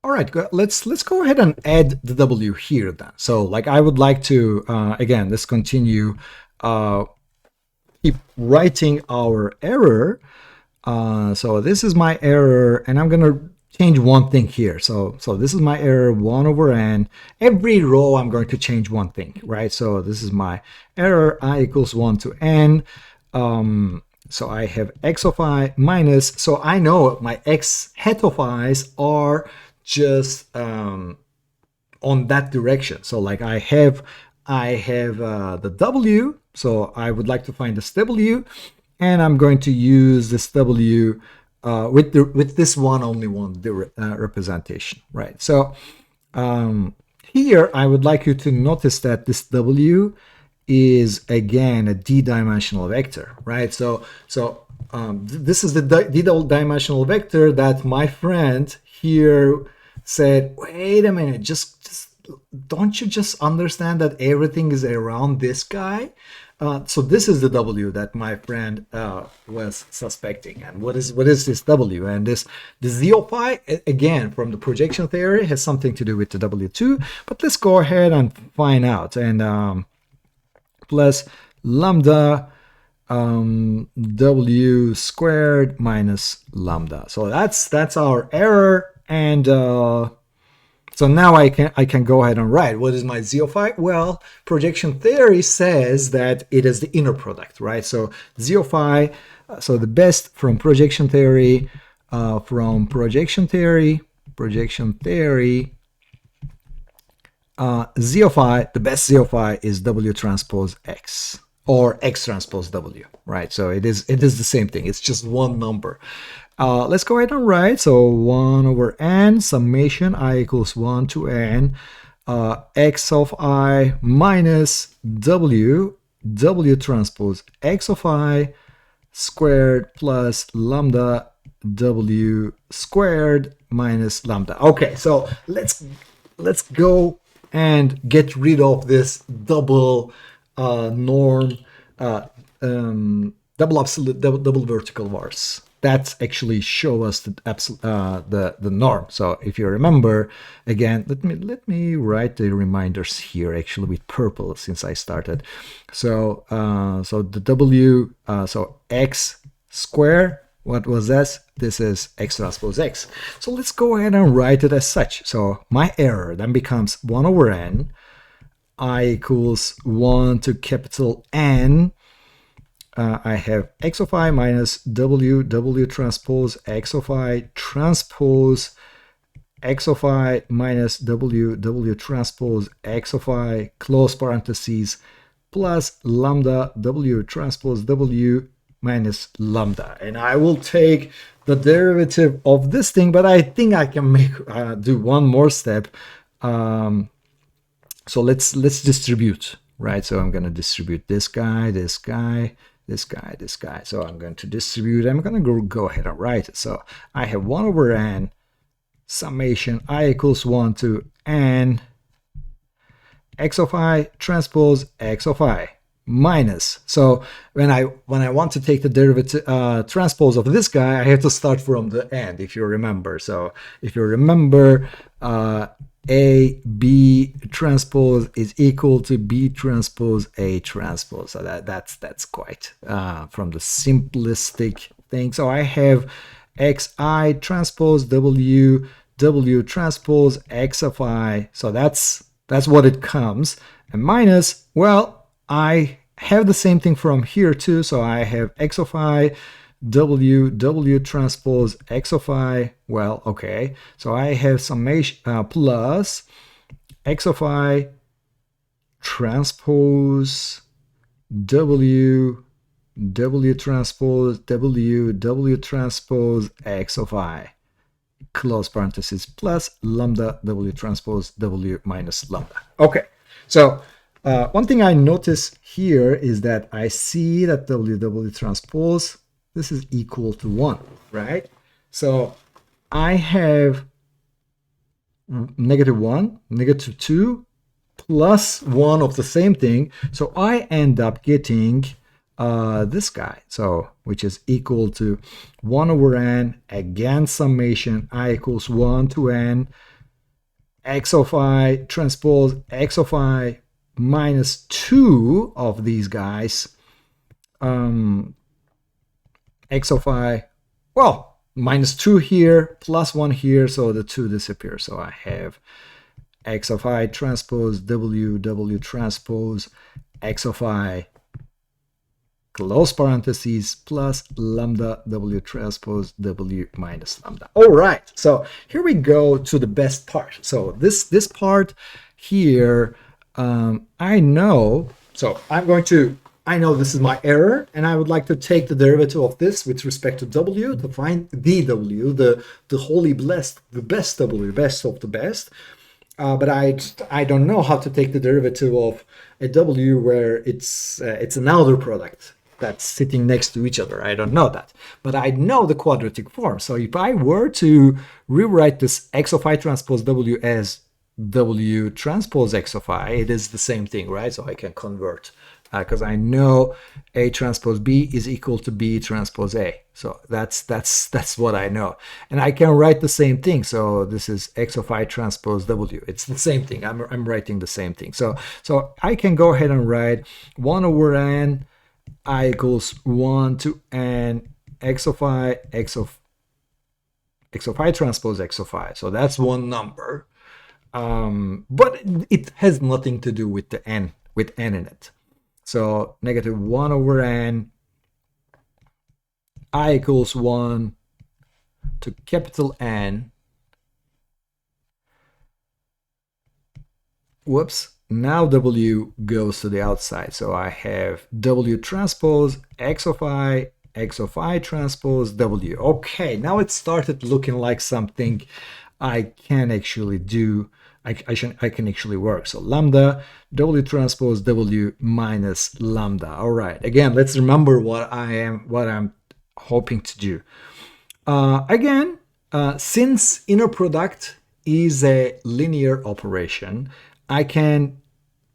All right, let's go ahead and add the W here then. So like I would like to, again, let's continue, keep writing our error. So this is my error, and I'm going to change one thing here. So this is my error, 1 over n. Every row I'm going to change one thing, right? So this is my error, I equals 1 to n. So I have x of I minus, so I know my x het of i's are just on that direction. So like I have the w, so I would like to find this w, and I'm going to use this w with this only one representation, right? So here I would like you to notice that this w is again a d-dimensional vector, right? So this is the d-dimensional vector that my friend here said, wait a minute, just don't you just understand that everything is around this guy? So this is the w that my friend was suspecting. And what is this w? And the z of I, again, from the projection theory, has something to do with the w2. But let's go ahead and find out. And plus lambda w squared minus lambda. So that's our error. And so now I can go ahead and write what is my z of I. Well, projection theory says that it is the inner product, right? So z of I, so the best from projection theory, z of I, the best z of I is w transpose x, or x transpose w, right? So it is the same thing. It's just one number. Let's go ahead and write. So 1 over n summation I equals 1 to n x of I minus w transpose x of I squared plus lambda w squared minus lambda. Okay, so let's go and get rid of this double norm, double absolute, double vertical vars. That actually show us the norm. So if you remember, again, let me write the reminders here actually with purple since I started. So so the w, so x square, what was that? This is x transpose x. So let's go ahead and write it as such. So my error then becomes 1 over n, I equals 1 to capital N. I have x of I minus w transpose x of I transpose x of I minus w transpose x of I, close parentheses, plus lambda w transpose w minus lambda. And I will take the derivative of this thing, but I think I can do one more step. So let's distribute, right? So I'm going to distribute this guy, this guy, this guy, this guy. So I'm going to distribute. I'm going to go ahead and write it. So I have 1 over n summation I equals 1 to n x of I transpose x of I minus. So when I want to take the derivative transpose of this guy, I have to start from the end, if you remember. So if you remember, A B transpose is equal to B transpose A transpose. So that's quite from the simplistic thing. So I have xi transpose w transpose x of I. So that's what it comes. And minus, well, I have the same thing from here too. So I have x of I w transpose x of I. Well, okay, so I have summation plus x of I transpose w transpose w transpose x of I, close parenthesis, plus lambda w transpose w minus lambda. Okay, so one thing I notice here is that I see that w transpose, this is equal to 1, right? So I have -1, -2, plus 1 of the same thing. So I end up getting this guy, so which is equal to 1 over n, again summation I equals 1 to n x of I transpose x of I minus 2 of these guys, x of I, well, minus 2 here, plus 1 here, so the 2 disappears. So I have x of I transpose w transpose x of I close parentheses plus lambda w transpose w minus lambda. All right, so here we go to the best part. So this part here, I know, so I know this is my error, and I would like to take the derivative of this with respect to w to find the w, the holy blessed, the best w, best of the best. But I don't know how to take the derivative of a w where it's another product that's sitting next to each other. I don't know that, but I know the quadratic form. So if I were to rewrite this x of I transpose w as w transpose x of I, it is the same thing, right? So I can convert because I know A transpose B is equal to B transpose A. So that's what I know. And I can write the same thing. So this is x of I transpose W. It's the same thing. I'm writing the same thing. So I can go ahead and write 1 over n I equals 1 to n x of I transpose x of I. So that's one number. But it has nothing to do with the n, with n in it. So negative 1 over n I equals 1 to capital N. Whoops. Now W goes to the outside. So I have W transpose X of I transpose W. Okay, now it started looking like something I can actually do. I can actually work. So lambda W transpose W minus lambda. All right. Again, let's remember what I'm hoping to do. Again, since inner product is a linear operation, I can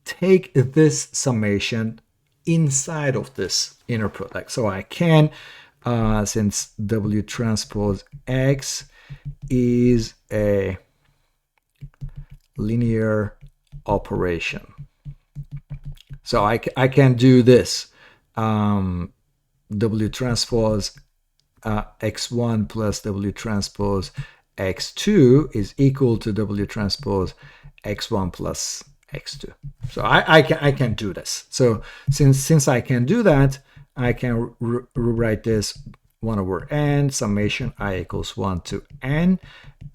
take this summation inside of this inner product. So I can, since W transpose X is a linear operation. So I can do this. W transpose x1 plus W transpose x2 is equal to W transpose x1 plus x2. So I can do this. So since I can do that, I can rewrite this 1 over n summation I equals 1 to n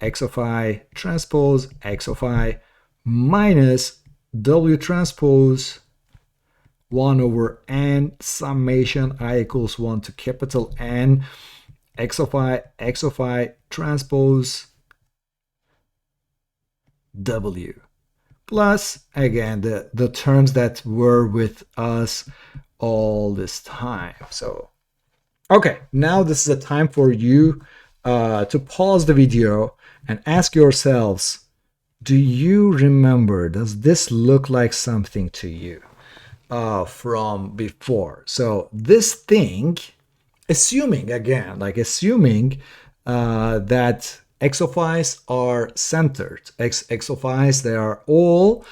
x of I transpose x of I minus W transpose 1 over n summation I equals 1 to capital N x of I transpose W plus, again, the terms that were with us all this time. So okay, now this is a time for you to pause the video and ask yourselves, do you remember, does this look like something to you from before? So this thing, assuming that x of i's are centered, x of i's, they are all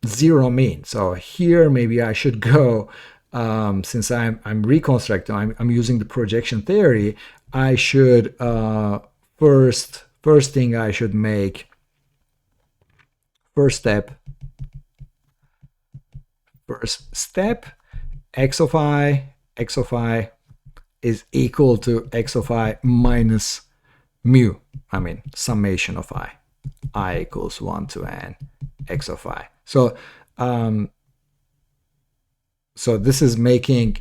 zero mean. So here maybe I should go, since I'm reconstructing, I'm using the projection theory, I should first thing I should make, first step, x of I is equal to x of I minus mu, summation of I equals 1 to n x of I. So so this is making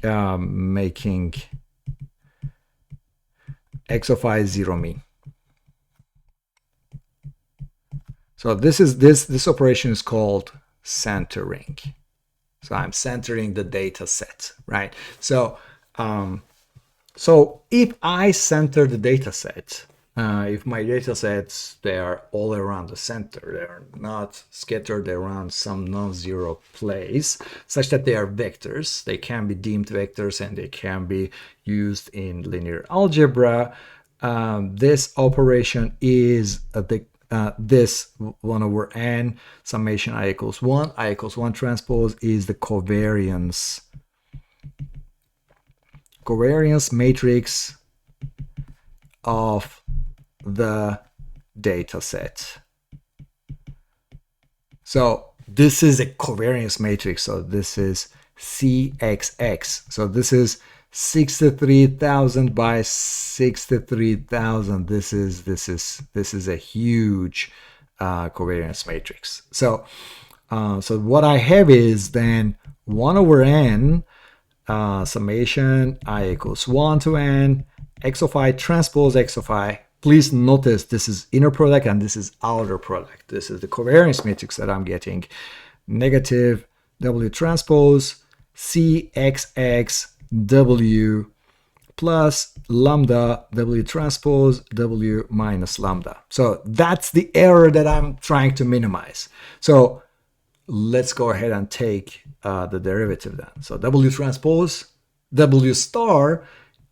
x of I zero mean. So this operation is called centering. So I'm centering the data set, right? So so if I center the data set, if my data sets, they are all around the center, they are not scattered around some non-zero place, such that they are vectors. They can be deemed vectors and they can be used in linear algebra. This operation is this 1 over n summation I equals 1. I equals 1 transpose is the covariance matrix of the data set. So this is a covariance matrix. So this is CXX. So this is 63,000 by 63,000. This is a huge covariance matrix. So so what I have is then 1 over n summation I equals 1 to n x of I transpose x of I. Please notice this is inner product and this is outer product. This is the covariance matrix that I'm getting. Negative W transpose CXX W plus lambda W transpose W minus lambda. So that's the error that I'm trying to minimize. So let's go ahead and take the derivative then. So W transpose W star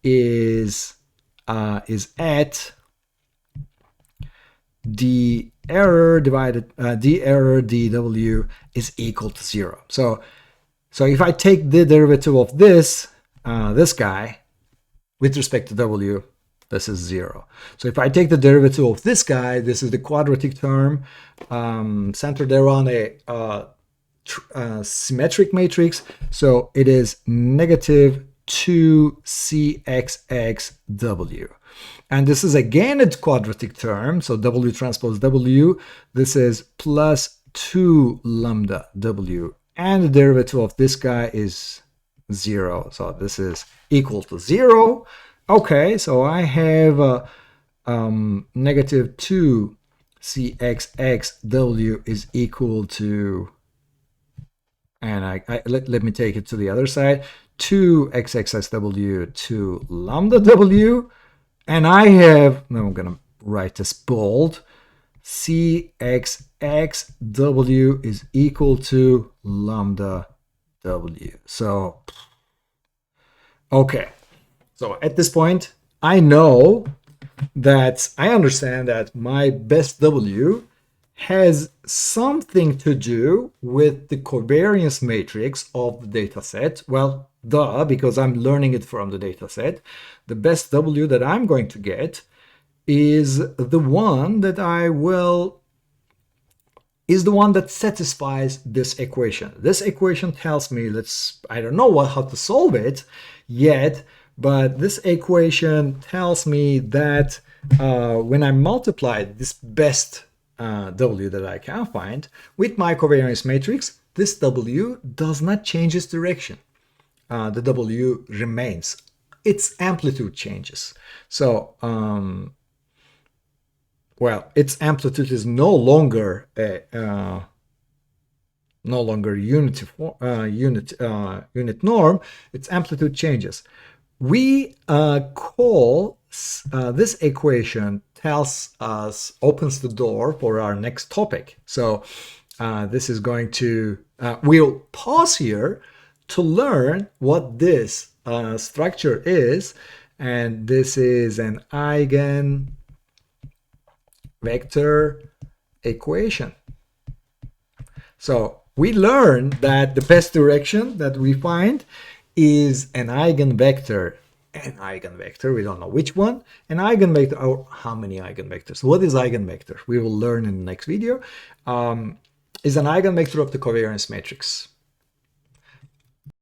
is at d error divided d error dw is equal to 0. So if I take the derivative of this guy with respect to w, this is 0. So if I take the derivative of this guy, this is the quadratic term centered around a symmetric matrix. So it is negative 2cxxw. And this is again a quadratic term, so W transpose W, this is plus 2 lambda W. And the derivative of this guy is 0, so this is equal to 0. Okay, so I have negative 2 CXXW is equal to, and let me take it to the other side, 2 XXXW to lambda W. And I have, now I'm going to write this bold, CXXW is equal to lambda W. So, okay. So at this point, I know that I understand that my best W has something to do with the covariance matrix of the data set. Well, duh, because I'm learning it from the data set. The best W that I'm going to get is the one that satisfies this equation. This equation tells me, I don't know how to solve it yet, but this equation tells me that when I multiply this best W that I can find with my covariance matrix, this W does not change its direction. The W remains. Its amplitude changes. So, well, its amplitude is no longer unit norm. Its amplitude changes. We call this equation opens the door for our next topic. So this is going to, we'll pause here to learn what this structure is, and this is an eigenvector equation. So we learned that the best direction that we find is an eigenvector. We don't know which one. An eigenvector, or how many eigenvectors. What is eigenvector? We will learn in the next video. Is an eigenvector of the covariance matrix.